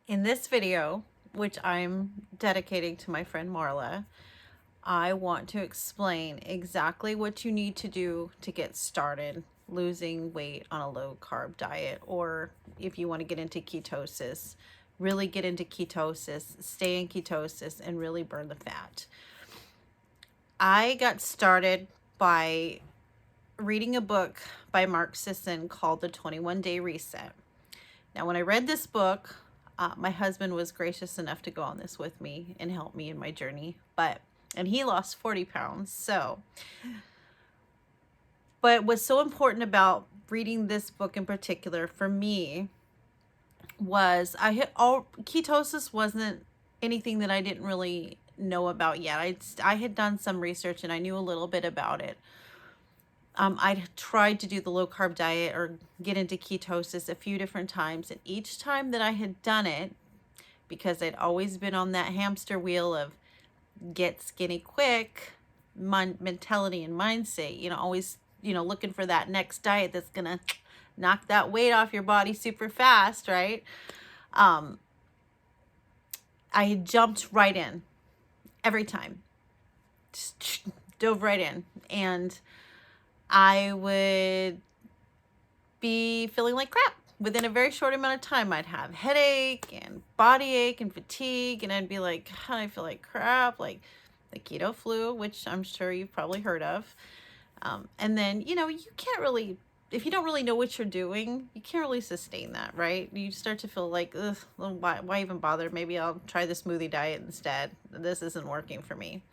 In this video, which I'm dedicating to my friend Marla, I want to explain exactly what you need to do to get started losing weight on a low carb diet, or if you want to get into ketosis, really get into ketosis, stay in ketosis, and really burn the fat. I got started by reading a book by Mark Sisson called The 21 Day Reset. Now, when I read this book, my husband was gracious enough to go on this with me and help me in my journey, and he lost 40 pounds. But what's so important about reading this book in particular for me was ketosis wasn't anything that I didn't really know about yet. I had done some research and I knew a little bit about it. I tried to do the low carb diet or get into ketosis a few different times. And each time that I had done it, because I'd always been on that hamster wheel of get skinny quick mentality and mindset, always, looking for that next diet that's going to knock that weight off your body super fast, right? I had jumped right in every time, just dove right in. And I would be feeling like crap. Within a very short amount of time, I'd have headache and body ache and fatigue, and I'd be like, I feel like crap, like the keto flu, which I'm sure you've probably heard of. And then, you can't really, if you don't really know what you're doing, you can't really sustain that, right? You start to feel like, ugh, why even bother? Maybe I'll try the smoothie diet instead. This isn't working for me.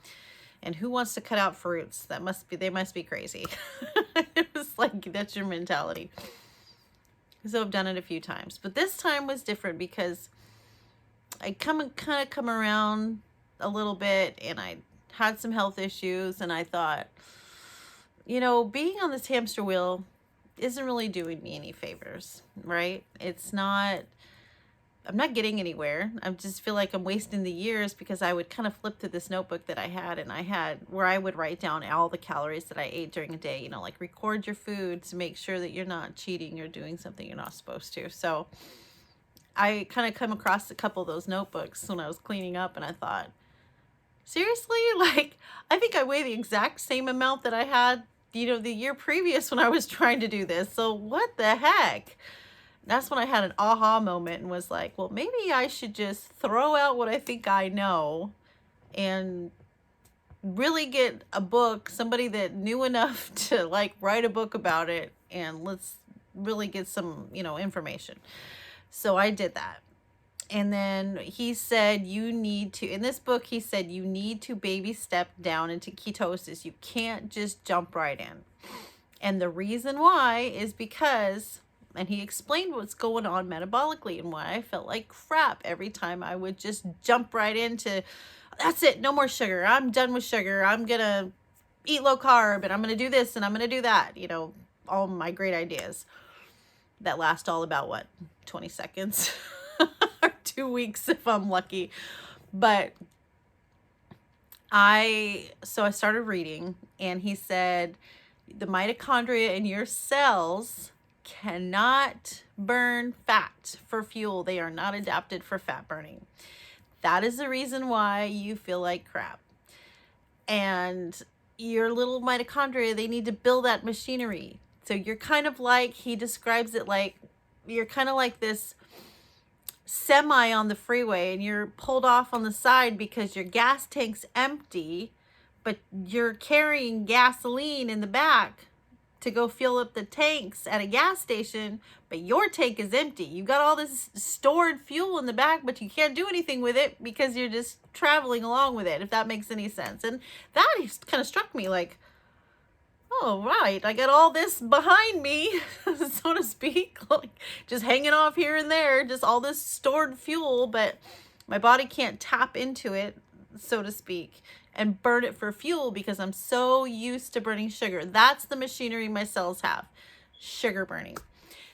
And who wants to cut out fruits? They must be crazy. It was like, that's your mentality. So I've done it a few times, but this time was different because I kind of come around a little bit, and I had some health issues, and I thought, being on this hamster wheel isn't really doing me any favors, right? I'm not getting anywhere. I just feel like I'm wasting the years, because I would kind of flip through this notebook that I had, and I had where I would write down all the calories that I ate during a day, like record your food to make sure that you're not cheating or doing something you're not supposed to. So I kind of come across a couple of those notebooks when I was cleaning up, and I thought, seriously? Like, I think I weigh the exact same amount that I had, the year previous when I was trying to do this. So what the heck? That's when I had an aha moment and was like, well, maybe I should just throw out what I think I know and really get a book, somebody that knew enough to write a book about it, and let's really get some, information. So I did that. And then he said, in this book, he said, you need to baby step down into ketosis. You can't just jump right in. And the reason why is because, and he explained what's going on metabolically and why I felt like crap every time I would just jump right into, that's it, no more sugar. I'm done with sugar. I'm going to eat low carb, and I'm going to do this, and I'm going to do that. All my great ideas that last all about 20 seconds or 2 weeks if I'm lucky. But I started reading, and he said, the mitochondria in your cells cannot burn fat for fuel. They are not adapted for fat burning. That is the reason why you feel like crap. And your little mitochondria, they need to build that machinery. So you're kind of like, he describes it like, you're kind of like this semi on the freeway, and you're pulled off on the side because your gas tank's empty, but you're carrying gasoline in the back to go fill up the tanks at a gas station, but your tank is empty. You got all this stored fuel in the back, but you can't do anything with it because you're just traveling along with it, if that makes any sense. And that kind of struck me like, oh, right, I got all this behind me, so to speak, like just hanging off here and there, just all this stored fuel, but my body can't tap into it, so to speak, and burn it for fuel because I'm so used to burning sugar. That's the machinery my cells have, sugar burning.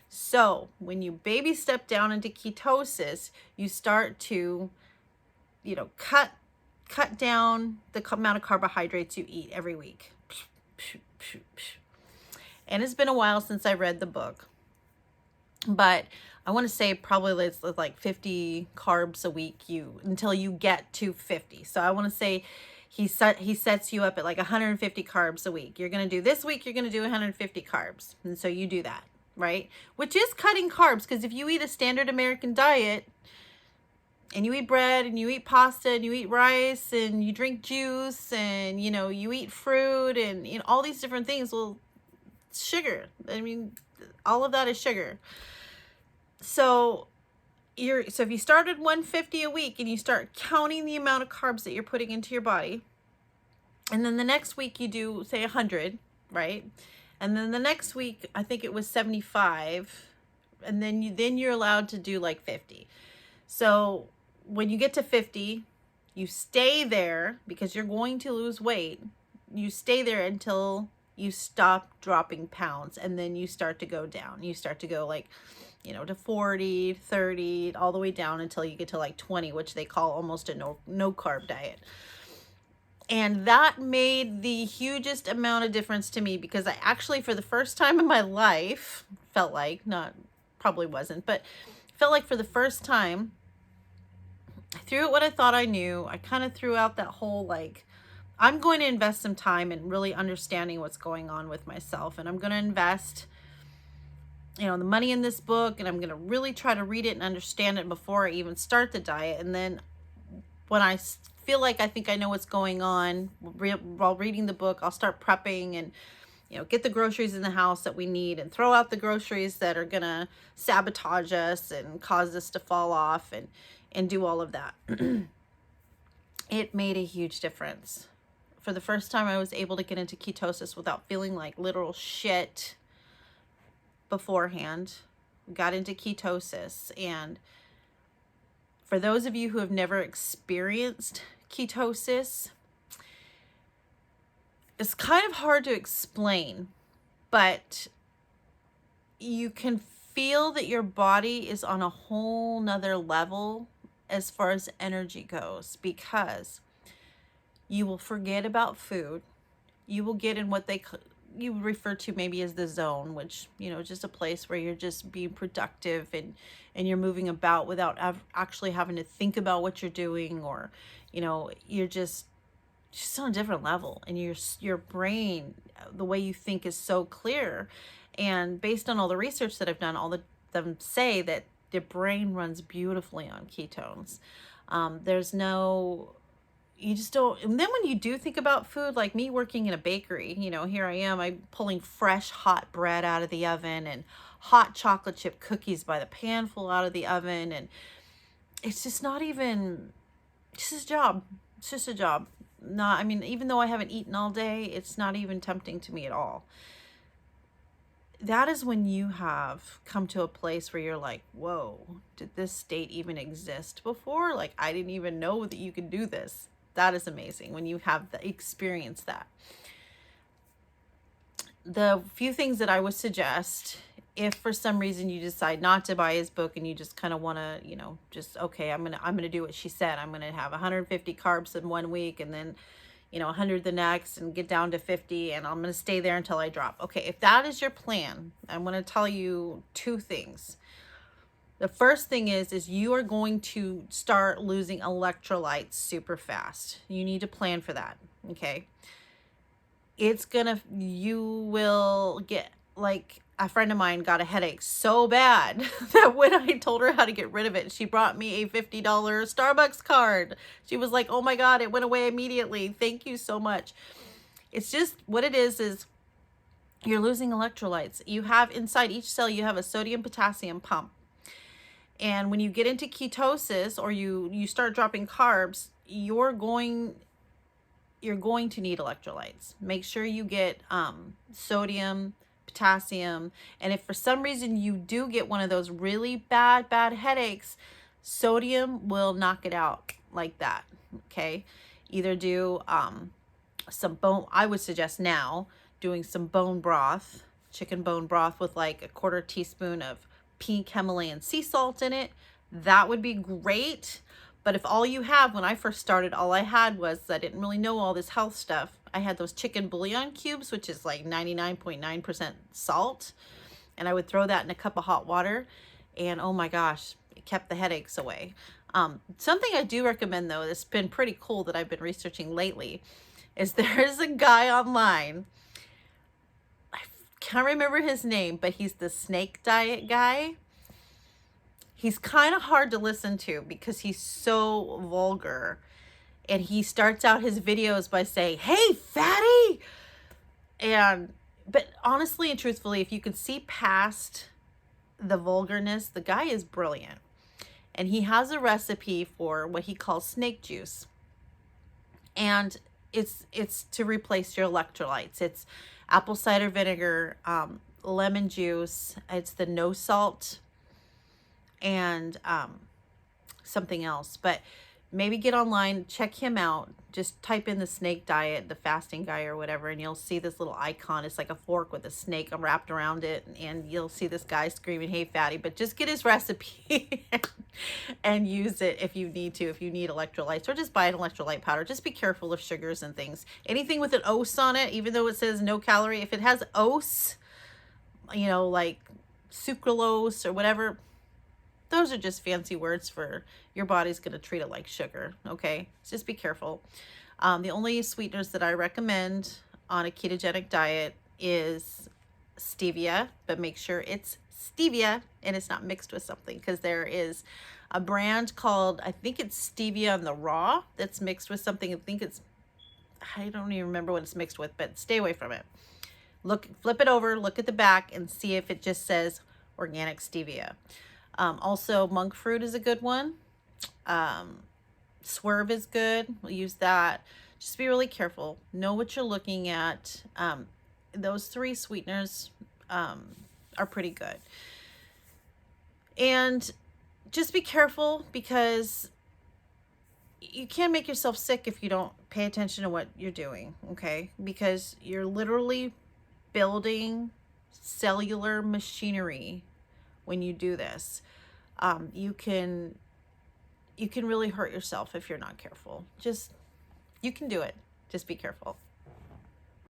So when you baby step down into ketosis, you start to, cut down the amount of carbohydrates you eat every week. And it's been a while since I read the book, but I want to say probably it's like 50 carbs a week until you get to 50. So I want to say he sets you up at like 150 carbs a week. You're going to do this week, you're going to do 150 carbs. And so you do that, right? Which is cutting carbs, because if you eat a standard American diet and you eat bread and you eat pasta and you eat rice and you drink juice and, you know, you eat fruit and, you know, all these different things, well, sugar. I mean, all of that is sugar. So if you start at 150 a week and you start counting the amount of carbs that you're putting into your body, and then the next week you do say 100, right? And then the next week I think it was 75, and then you're allowed to do like 50. So when you get to 50, you stay there, because you're going to lose weight. You stay there until you stop dropping pounds, and then you start to go down. You start to go like, you know, to 40, 30, all the way down until you get to like 20, which they call almost a no carb diet. And that made the hugest amount of difference to me, because I actually, for the first time in my life, felt like, probably wasn't, but felt like for the first time, I threw out what I thought I knew. I kind of threw out that whole, like, I'm going to invest some time in really understanding what's going on with myself. And I'm going to invest, you know, the money in this book, and I'm going to really try to read it and understand it before I even start the diet. And then when I feel like I think I know what's going on while reading the book, I'll start prepping and, you know, get the groceries in the house that we need and throw out the groceries that are going to sabotage us and cause us to fall off and do all of that. It made a huge difference. For the first time, I was able to get into ketosis without feeling like literal shit beforehand. Got into ketosis. And for those of you who have never experienced ketosis, it's kind of hard to explain, but you can feel that your body is on a whole nother level as far as energy goes, because you will forget about food. You will get in what you refer to maybe as the zone, which, you know, just a place where you're just being productive and you're moving about without actually having to think about what you're doing, or, you know, you're just on a different level, and your brain, the way you think is so clear. And based on all the research that I've done, all them say that the brain runs beautifully on ketones. You just don't. And then when you do think about food, like me working in a bakery, you know, here I am, I'm pulling fresh hot bread out of the oven and hot chocolate chip cookies by the panful out of the oven. And it's just not even, it's just a job. It's just a job. I mean, even though I haven't eaten all day, it's not even tempting to me at all. That is when you have come to a place where you're like, whoa, did this state even exist before? Like, I didn't even know that you could do this. That is amazing when you have experienced that. The few things that I would suggest, if for some reason you decide not to buy his book and you just kind of want to, you know, just, okay, I'm gonna do what she said. I'm gonna have 150 carbs in 1 week, and then, you know, 100 the next, and get down to 50, and I'm gonna stay there until I drop. Okay, if that is your plan, I'm gonna tell you two things. The first thing is you are going to start losing electrolytes super fast. You need to plan for that, okay? You will get, like, a friend of mine got a headache so bad that when I told her how to get rid of it, she brought me a $50 Starbucks card. She was like, oh my God, it went away immediately. Thank you so much. It's just, what it is you're losing electrolytes. You have inside each cell, you have a sodium potassium pump. And when you get into ketosis, or you start dropping carbs, you're going to need electrolytes. Make sure you get sodium, potassium, and if for some reason you do get one of those really bad headaches, sodium will knock it out like that. Okay, either do some bone. I would suggest now doing some bone broth, chicken bone broth, with like a 1/4 teaspoon of pink Himalayan sea salt in it. That would be great. But if all you have, when I first started, all I had was, I didn't really know all this health stuff. I had those chicken bouillon cubes, which is like 99.9% salt. And I would throw that in a cup of hot water. And oh my gosh, it kept the headaches away. Something I do recommend though, that's been pretty cool that I've been researching lately, is there's a guy online. I can't remember his name, but he's the snake diet guy. He's kind of hard to listen to because he's so vulgar. And he starts out his videos by saying, "Hey, fatty." But honestly and truthfully, if you could see past the vulgarness, the guy is brilliant. And he has a recipe for what he calls snake juice. And it's to replace your electrolytes. It's apple cider vinegar, lemon juice. It's the no salt, and something else. But maybe get online, check him out. Just type in the snake diet, the fasting guy or whatever, and you'll see this little icon. It's like a fork with a snake wrapped around it, and you'll see this guy screaming, "Hey, fatty." But just get his recipe and use it if you need to, if you need electrolytes, or just buy an electrolyte powder. Just be careful of sugars and things. Anything with an os on it, even though it says no calorie, if it has os, like sucralose or whatever, those are just fancy words for your body's going to treat it like sugar, okay? Just be careful. The only sweeteners that I recommend on a ketogenic diet is stevia, but make sure it's stevia and it's not mixed with something, because there is a brand called, I think it's stevia on the raw, that's mixed with something. I don't even remember what it's mixed with, but stay away from it. Flip it over, look at the back, and see if it just says organic stevia. Also, monk fruit is a good one. Swerve is good. We'll use that. Just be really careful. Know what you're looking at. Those 3 sweeteners are pretty good. And just be careful, because you can't make yourself sick if you don't pay attention to what you're doing, okay? Because you're literally building cellular machinery when you do this. You can really hurt yourself if you're not careful. You can do it. Just be careful.